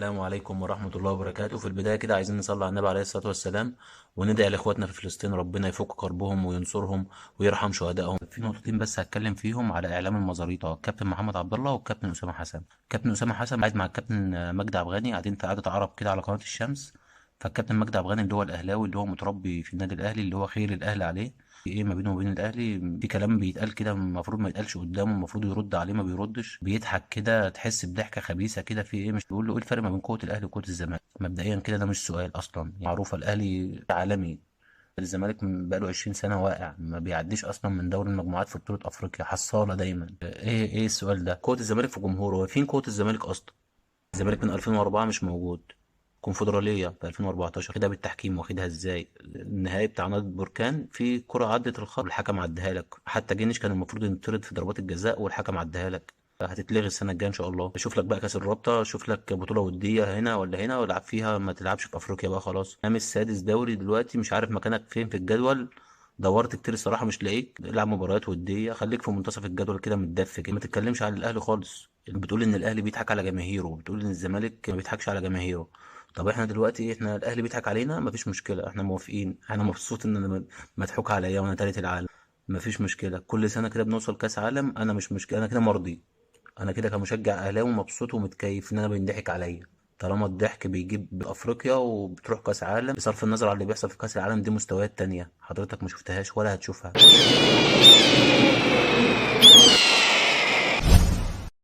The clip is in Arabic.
السلام عليكم ورحمة الله وبركاته. في البداية كده عايزين نصلي على النبي عليه الصلاة والسلام، وندعي لإخواتنا في فلسطين ربنا يفك كربهم وينصرهم ويرحم شهدائهم. في نقطتين بس هتكلم فيهم على إعلام المزاريطة، الكابتن محمد عبد الله والكابتن أسامة حسن. كابتن أسامة حسن قاعد مع الكابتن مجدي عبد الغني، قاعدين في قعدة عرب كده على قناة الشمس. فالكابتن مجدي عبد الغني اللي هو الأهلاوي، اللي هو متربي في النادي الأهلي، اللي هو خير الأهلي عليه، ايه ما بينه وبين الاهلي في كلام بيتقال كده المفروض ما يتقالش قدامه، المفروض يرد عليه ما بيردش، بيضحك كده تحس بضحكه خبيثه كده. في ايه؟ مش بيقول له ايه الفرق ما بين قوه الاهلي وقوه الزمالك؟ مبدئيا كده ده مش سؤال اصلا، يعني معروفه الاهلي عالمي، الزمالك بقاله 20 سنه واقع، ما بيعديش اصلا من دوري المجموعات في بطوله افريقيا، حصاله دايما. ايه السؤال ده؟ قوه الزمالك في جمهوره، هو فين قوه الزمالك اصلا؟ الزمالك من 2004 مش موجود، كونفدرالية في 2014 كده بالتحكيم، واخدها ازاي؟ النهائي بتاع نادي البركان في كرة عدت الخط والحكم عدها لك، حتى جينيش كان المفروض ينطرد في ضربات الجزاء والحكم عدها لك. هتتلغي السنة الجاية إن شاء الله. شوف لك بقى كأس الرابطة، شوف لك بطولة ودية هنا ولا هنا والعب فيها، ما تلعبش في أفريقيا بقى خلاص. خامس سادس دوري دلوقتي، مش عارف مكانك فين في الجدول. دورت كتير الصراحة مش لاقيك. العب مباريات ودية، خليك في منتصف الجدول كده متدفي كده، ما تتكلمش على الأهلي خالص. بتقول إن الأهلي بيضحك على جماهيره، بتقول إن الزمالك ما بيضحكش على جماهيره. طب احنا دلوقتي احنا الاهلي بيضحك علينا، مفيش مشكله، احنا موافقين، انا مبسوط ان انا مضحوك عليا وانا تالت العالم. مفيش مشكله، كل سنه كده بنوصل كاس عالم، انا مش مشكله، انا كده مرضي. انا كده كمشجع اهلاوي مبسوط ومتكيف ان انا بينضحك عليا، طالما الضحك بيجيب افريقيا وبتروح كاس عالم. بصرف النظر عن اللي بيحصل في كاس العالم، دي مستويات تانية حضرتك ما شفتهاش ولا هتشوفها.